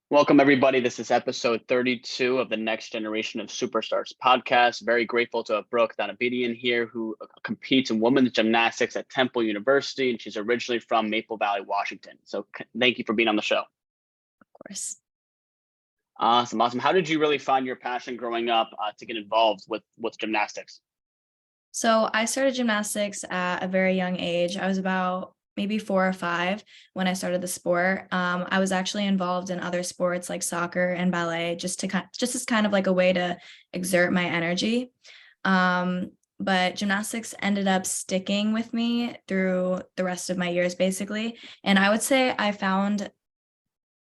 Welcome, everybody. This is episode 32 of the Next Generation of Superstars podcast. Very grateful to have Brooke Donabedian here, who competes in women's gymnastics at Temple University, and she's originally from Maple Valley, Washington. So thank you for being on the show. Of course. Awesome. How did you really find your passion growing up to get involved with gymnastics? So I started gymnastics at a very young age. I was about maybe 4 or 5 when I started the sport. I was actually involved in other sports like soccer and ballet, just as kind of like a way to exert my energy. But gymnastics ended up sticking with me through the rest of my years, basically. And I would say I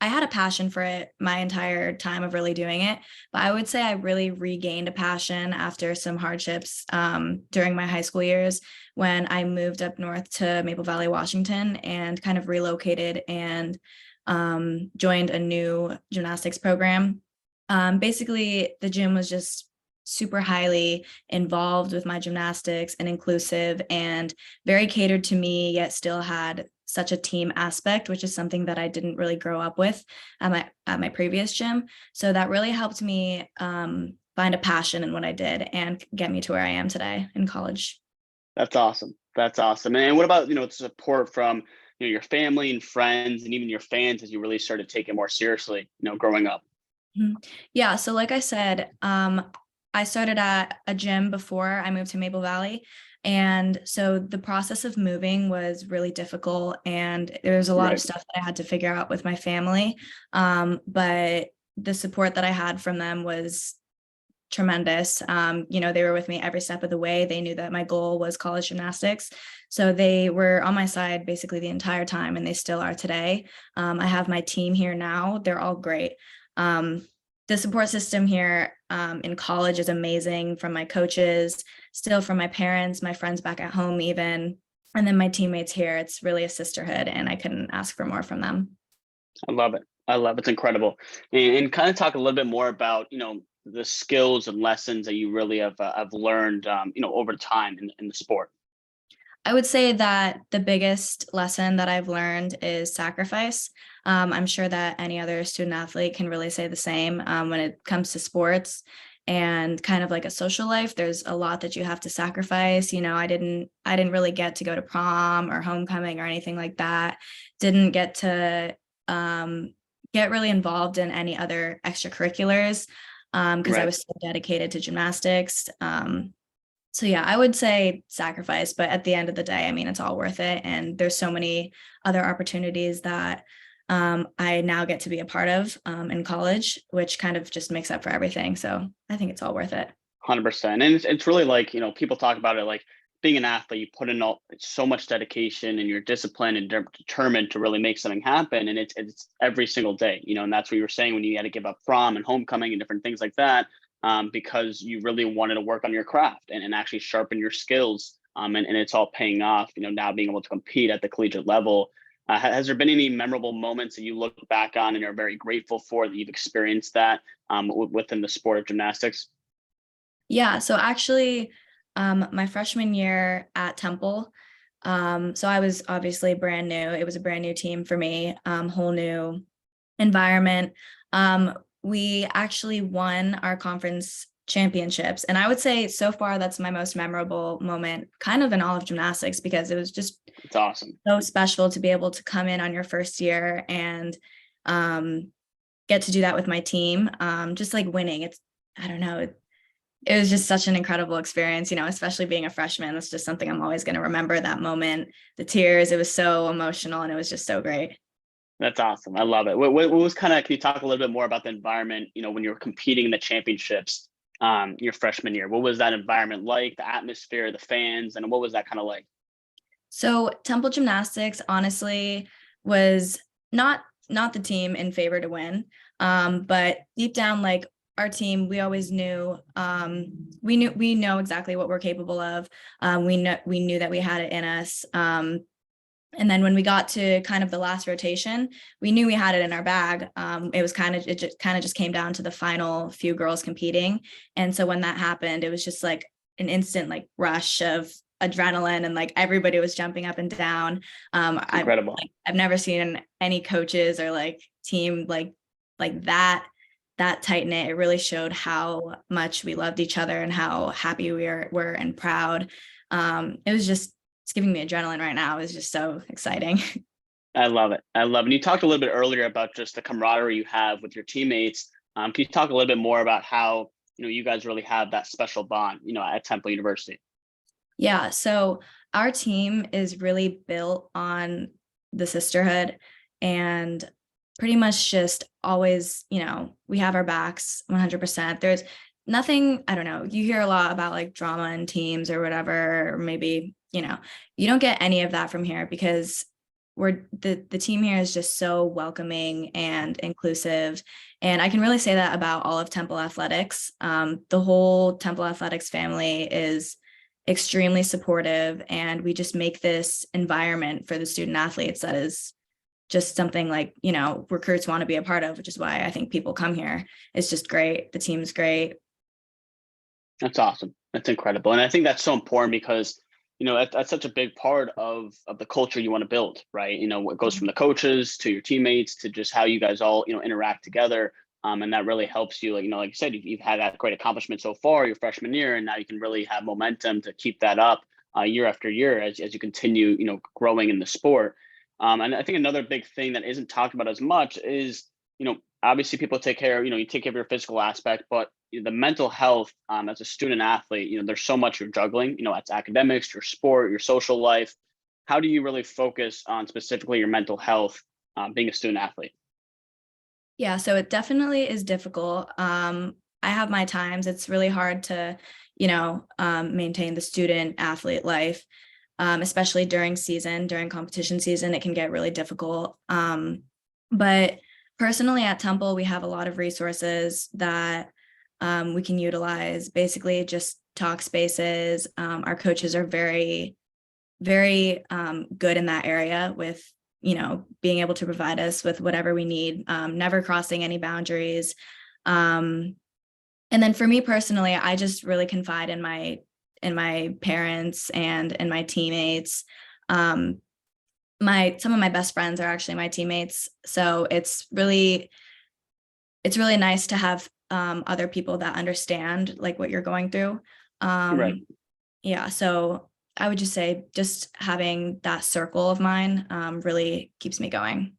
had a passion for it my entire time of really doing it, but I would say I really regained a passion after some hardships during my high school years when I moved up north to Maple Valley, Washington, and kind of relocated and joined a new gymnastics program. Basically, the gym was just super highly involved with my gymnastics and inclusive and very catered to me, yet still had such a team aspect, which is something that I didn't really grow up with at my previous gym. So that really helped me find a passion in what I did and get me to where I am today in college. That's awesome. That's awesome. And what about, support from, your family and friends and even your fans as you really started taking it more seriously, growing up? Yeah. So like I said, I started at a gym before I moved to Maple Valley. And so the process of moving was really difficult. And there was a lot of stuff that I had to figure out with my family. But the support that I had from them was tremendous. They were with me every step of the way. They knew that my goal was college gymnastics. So they were on my side basically the entire time, and they still are today. I have my team here now. They're all great. The support system here in college is amazing, from my coaches, still from my parents, my friends back at home even, and then my teammates here. It's really a sisterhood, and I couldn't ask for more from them. I love it. It's incredible. And kind of talk a little bit more about, the skills and lessons that you really have learned, over time in the sport. I would say that the biggest lesson that I've learned is sacrifice. I'm sure that any other student athlete can really say the same when it comes to sports and kind of like a social life. There's a lot that you have to sacrifice. I didn't really get to go to prom or homecoming or anything like that. Didn't get to get really involved in any other extracurriculars because I was so dedicated to gymnastics. So yeah, I would say sacrifice, but at the end of the day, I mean, it's all worth it. And there's so many other opportunities that I now get to be a part of in college, which kind of just makes up for everything. So I think it's all worth it. 100%. And it's really like, people talk about it like being an athlete, you put in so much dedication and you're disciplined and determined to really make something happen. And it's every single day, and that's what you were saying when you had to give up prom and homecoming and different things like that. Because you really wanted to work on your craft and actually sharpen your skills. And it's all paying off, now being able to compete at the collegiate level. Has there been any memorable moments that you look back on and are very grateful for that you've experienced that within the sport of gymnastics? Yeah, so actually, my freshman year at Temple, so I was obviously brand new. It was a brand new team for me, whole new environment. We actually won our conference championships. And I would say so far that's my most memorable moment kind of in all of gymnastics, because it was just it's awesome, so special to be able to come in on your first year and get to do that with my team. Just like winning. I don't know, it was just such an incredible experience, especially being a freshman. That's just something I'm always going to remember, that moment, the tears. It was so emotional and it was just so great. That's awesome. I love it. What was can you talk a little bit more about the environment, when you were competing in the championships your freshman year? What was that environment like, the atmosphere, the fans, and what was that kind of like? So Temple Gymnastics, honestly, was not the team in favor to win. But deep down, like our team, we always knew, we know exactly what we're capable of. We knew that we had it in us. And then when we got to kind of the last rotation, we knew we had it in our bag. It just came down to the final few girls competing. And so when that happened, it was just like an instant like rush of adrenaline, and like everybody was jumping up and down. Incredible. I've never seen any coaches or like team like like that tight knit. It really showed how much we loved each other and how happy were and proud. It was just, it's giving me adrenaline right now. It's just so exciting. I love it. I love it. And you talked a little bit earlier about just the camaraderie you have with your teammates. Can you talk a little bit more about how, you guys really have that special bond, at Temple University? Yeah. So our team is really built on the sisterhood and pretty much just always, we have our backs 100%. There's nothing, I don't know, you hear a lot about like drama in teams or whatever, or maybe, you don't get any of that from here because the team here is just so welcoming and inclusive. And I can really say that about all of Temple Athletics. The whole Temple Athletics family is extremely supportive, and we just make this environment for the student athletes that is just something like, recruits want to be a part of, which is why I think people come here. It's just great. The team's great. That's awesome. That's incredible. And I think that's so important because, that's such a big part of the culture you want to build, right? What goes from the coaches to your teammates to just how you guys all, interact together. And that really helps you, like you said, you've had that great accomplishment so far your freshman year, and now you can really have momentum to keep that up year after year as you continue, growing in the sport. And I think another big thing that isn't talked about as much is, obviously people take care of, you take care of your physical aspect, but the mental health as a student athlete, there's so much you're juggling, it's academics, your sport, your social life. How do you really focus on specifically your mental health being a student athlete? Yeah, so it definitely is difficult. I have my times. It's really hard to, maintain the student athlete life, especially during competition season. It can get really difficult. But personally at Temple, we have a lot of resources that we can utilize. Basically, just talk spaces. Our coaches are very, very good in that area with being able to provide us with whatever we need, never crossing any boundaries. And then for me personally, I just really confide in my parents and in my teammates. Some of my best friends are actually my teammates. So it's really nice to have other people that understand like what you're going through. Right. Yeah. So I would just say just having that circle of mine really keeps me going.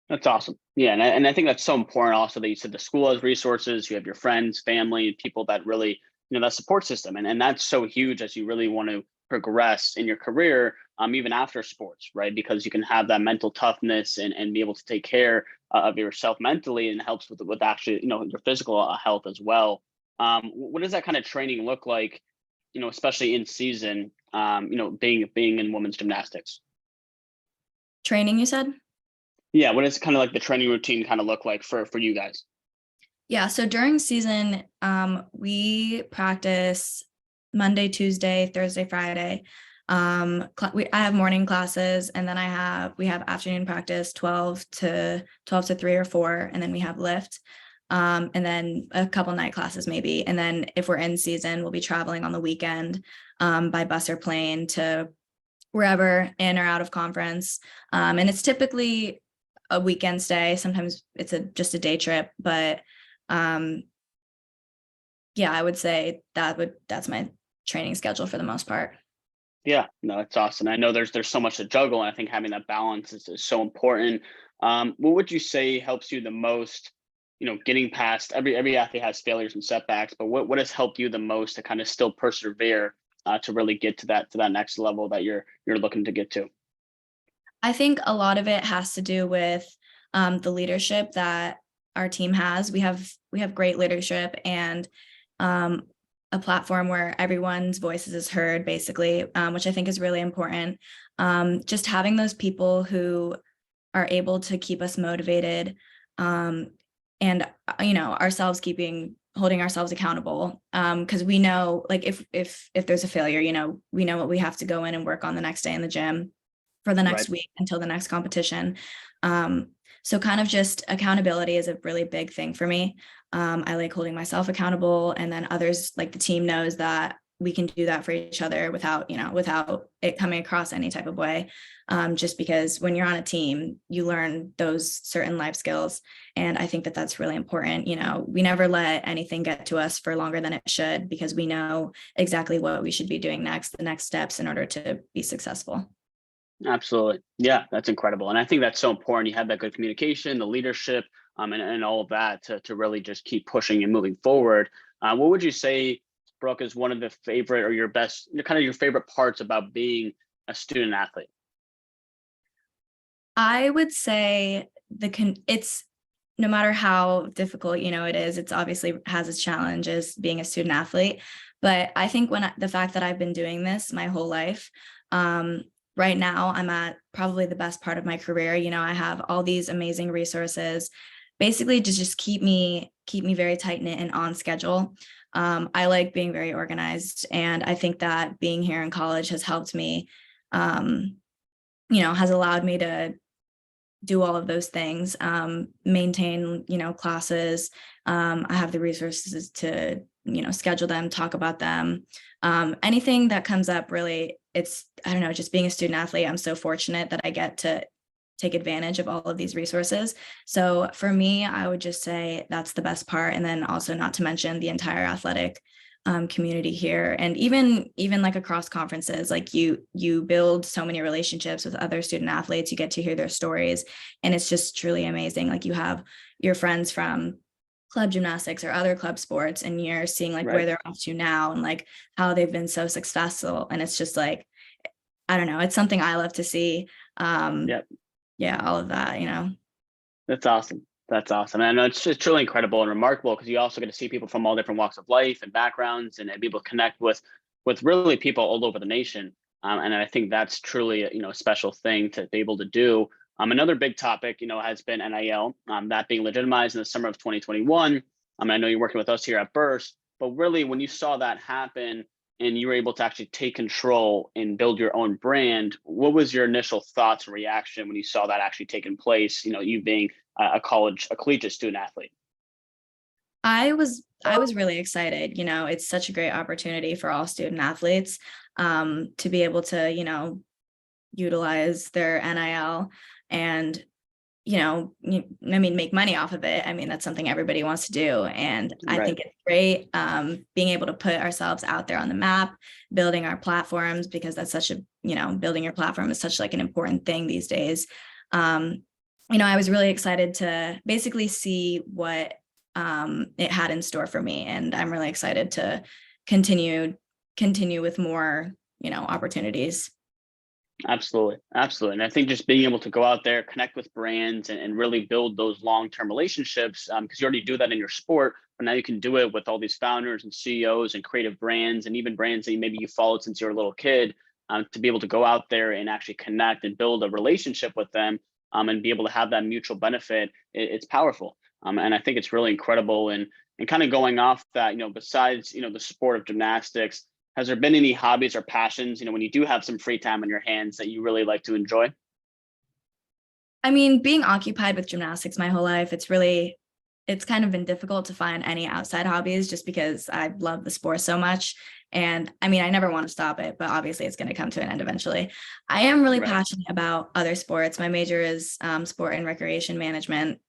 That's awesome. Yeah, and I think that's so important also that you said the school has resources, you have your friends, family, people that really, that support system. And that's so huge as you really want to progress in your career, even after sports, right? Because you can have that mental toughness and be able to take care of yourself mentally, and it helps with actually, your physical health as well. What does that kind of training look like, especially in season, being in women's gymnastics? Training, you said? Yeah, what does kind of like the training routine kind of look like for you guys? Yeah, so during season, we practice Monday, Tuesday, Thursday, Friday. I have morning classes, and then we have afternoon practice 12 to 3 or 4, and then we have lift. And then a couple night classes maybe. And then if we're in season, we'll be traveling on the weekend by bus or plane to wherever in or out of conference. And it's typically a weekend stay. Sometimes it's just a day trip, but yeah, I would say that's my training schedule for the most part. Yeah, no, it's awesome. I know there's so much to juggle, and I think having that balance is so important. What would you say helps you the most? Getting past every athlete has failures and setbacks, but what has helped you the most to kind of still persevere to really get to that next level that you're looking to get to? I think a lot of it has to do with the leadership that our team has. We have great leadership and a platform where everyone's voices is heard, basically, which I think is really important. Just having those people who are able to keep us motivated, and ourselves holding ourselves accountable, because we know, like, if there's a failure, we know what we have to go in and work on the next day in the gym for the next Right. week until the next competition. So kind of just accountability is a really big thing for me. I like holding myself accountable, and then others, like the team, knows that we can do that for each other without, without it coming across any type of way. Just because when you're on a team, you learn those certain life skills. And I think that that's really important. We never let anything get to us for longer than it should, because we know exactly what we should be doing next, the next steps in order to be successful. Absolutely. Yeah, that's incredible. And I think that's so important. You have that good communication, the leadership, and all of that to really just keep pushing and moving forward. What would you say, Brooke, is one of the favorite or your best, kind of your favorite parts about being a student athlete? I would say it's no matter how difficult, it is, it's obviously has its challenges being a student athlete. But I think the fact that I've been doing this my whole life, right now I'm at probably the best part of my career. I have all these amazing resources, basically to just keep me very tight knit and on schedule. I like being very organized, and I think that being here in college has helped me, has allowed me to do all of those things, maintain, classes. I have the resources to, schedule them, talk about them. Anything that comes up, really, I don't know, just being a student athlete, I'm so fortunate that I get to take advantage of all of these resources. So for me, I would just say that's the best part. And then also, not to mention the entire athletic community here, and even like across conferences, like you build so many relationships with other student athletes. You get to hear their stories, and it's just truly amazing. Like, you have your friends from club gymnastics or other club sports, and you're seeing like where Right. they're off to now, and like how they've been so successful. And it's just like, I don't know, it's something I love to see. Yep. Yeah, all of that, That's awesome. That's awesome. And I know it's just truly incredible and remarkable, because you also get to see people from all different walks of life and backgrounds, and be able to connect with really people all over the nation. And I think that's truly a special thing to be able to do. Another big topic, has been NIL, that being legitimized in the summer of 2021. I know you're working with us here at Burst, but really, when you saw that happen and you were able to actually take control and build your own brand, what was your initial thoughts and reaction when you saw that actually taking place? You being a collegiate student athlete. I was really excited. It's such a great opportunity for all student athletes, to be able to, utilize their NIL and, make money off of it. I mean, that's something everybody wants to do. And I Right. think it's great, being able to put ourselves out there on the map, building our platforms, because that's such a, building your platform is such like an important thing these days. I was really excited to basically see what it had in store for me, and I'm really excited to continue with more, opportunities. Absolutely. Absolutely. And I think just being able to go out there, connect with brands, and really build those long-term relationships, because you already do that in your sport, but now you can do it with all these founders and CEOs and creative brands, and even brands that maybe you followed since you were a little kid, to be able to go out there and actually connect and build a relationship with them, and be able to have that mutual benefit. It's powerful. And I think it's really incredible. And kind of going off that, besides, the sport of gymnastics, has there been any hobbies or passions, when you do have some free time on your hands, that you really like to enjoy? I mean, being occupied with gymnastics my whole life, it's kind of been difficult to find any outside hobbies, just because I love the sport so much. And I mean, I never want to stop it, but obviously it's going to come to an end eventually. I am really Right. passionate about other sports. My major is sport and recreation management.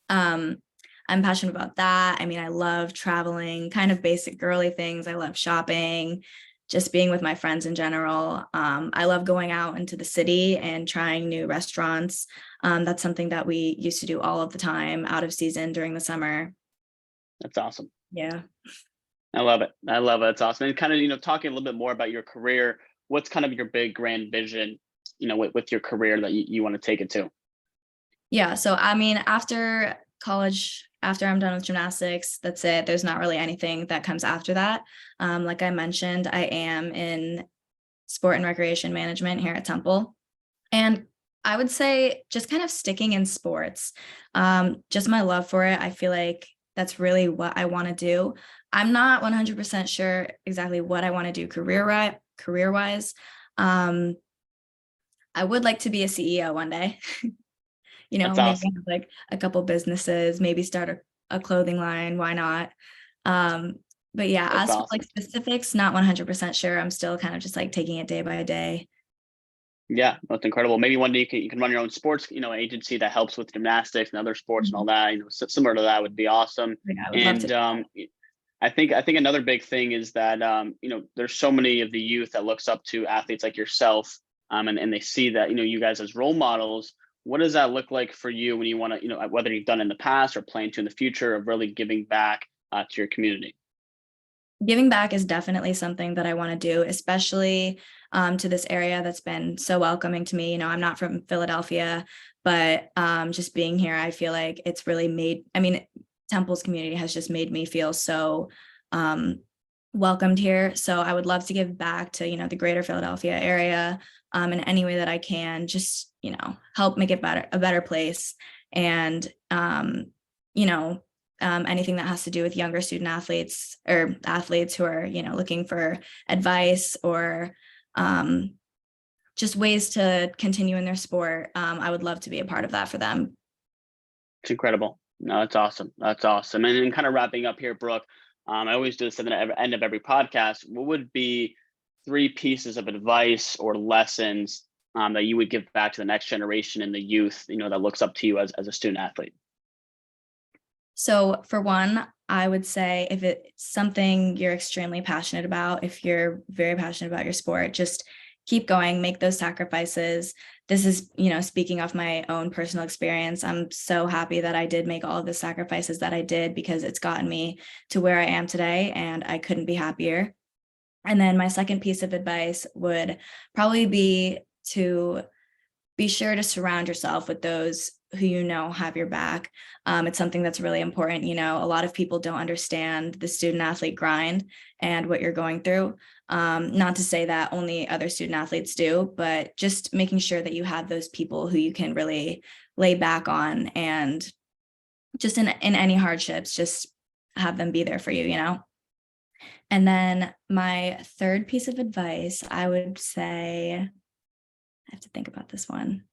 Um, I'm passionate about that. I mean, I love traveling, kind of basic girly things. I love shopping, just being with my friends in general. I love going out into the city and trying new restaurants. That's something that we used to do all of the time out of season during the summer. That's awesome. Yeah. I love it. I love it. It's awesome. And kind of, talking a little bit more about your career, what's kind of your big grand vision, with your career that you want to take it to? Yeah. So, I mean, after college, after I'm done with gymnastics, that's it. There's not really anything that comes after that. Like I mentioned, I am in sport and recreation management here at Temple. And I would say just kind of sticking in sports, just my love for it. I feel like that's really what I want to do. I'm not 100% sure exactly what I want to do career wise. Um, I would like to be a CEO one day. That's Maybe awesome. have like a couple businesses, maybe start a clothing line. Why not? But yeah, That's as for like awesome. specifics, not 100% sure. I'm still kind of just like taking it day by day. Yeah, that's incredible. Maybe one day you can run your own sports, agency that helps with gymnastics and other sports and all Mhm. that. Similar to that would be awesome. Yeah, I would love to. And I think another big thing is that there's so many of the youth that looks up to athletes like yourself, and they see that you guys as role models. What does that look like for you when you want to, whether you've done in the past or plan to in the future of really giving back to your community? Giving back is definitely something that I want to do, especially to this area that's been so welcoming to me. I'm not from Philadelphia, but just being here, I feel like it's really Temple's community has just made me feel so um, welcomed here. So I would love to give back to, the greater Philadelphia area in any way that I can, just, help make it a better place. And, you know, anything that has to do with younger student athletes or athletes who are, looking for advice or just ways to continue in their sport. I would love to be a part of that for them. It's incredible. No, that's awesome. That's awesome. And kind of wrapping up here, Brooke, I always do this at the end of every podcast. What would be three pieces of advice or lessons that you would give back to the next generation and the youth, that looks up to you as a student athlete? So for one, I would say if it's something you're extremely passionate about, if you're very passionate about your sport, just keep going, make those sacrifices. This is, speaking of my own personal experience, I'm so happy that I did make all of the sacrifices that I did because it's gotten me to where I am today, and I couldn't be happier. And then my second piece of advice would probably be to be sure to surround yourself with those who have your back. It's something that's really important. A lot of people don't understand the student athlete grind and what you're going through. Not to say that only other student athletes do, but just making sure that you have those people who you can really lay back on, and just in any hardships, just have them be there for you. And then my third piece of advice, I would say, I have to think about this one.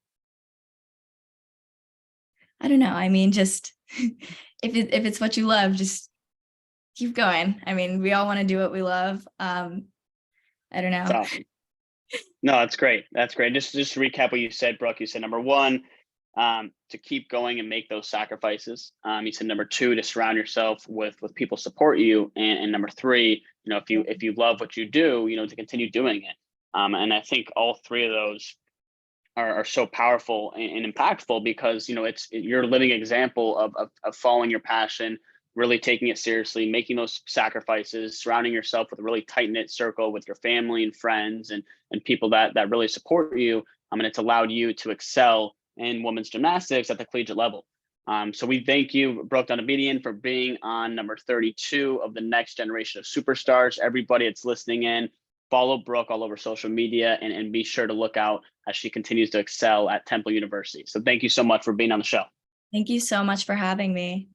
I don't know. Just if it's what you love, just keep going. We all want to do what we love. I don't It's know. awesome. No, that's great. That's great. Just to recap what you said, Brooke, you said number one, to keep going and make those sacrifices. You said number two, to surround yourself with people support you, and number three, if you love what you do, to continue doing it. And I think all three of those are so powerful and impactful because you're a living example of following your passion, really taking it seriously, making those sacrifices, surrounding yourself with a really tight knit circle with your family and friends and people that really support you. And it's allowed you to excel in women's gymnastics at the collegiate level. So we thank you, Brooke Donabedian, for being on number 32 of the next generation of superstars. Everybody that's listening in, follow Brooke all over social media and be sure to look out as she continues to excel at Temple University. So thank you so much for being on the show. Thank you so much for having me.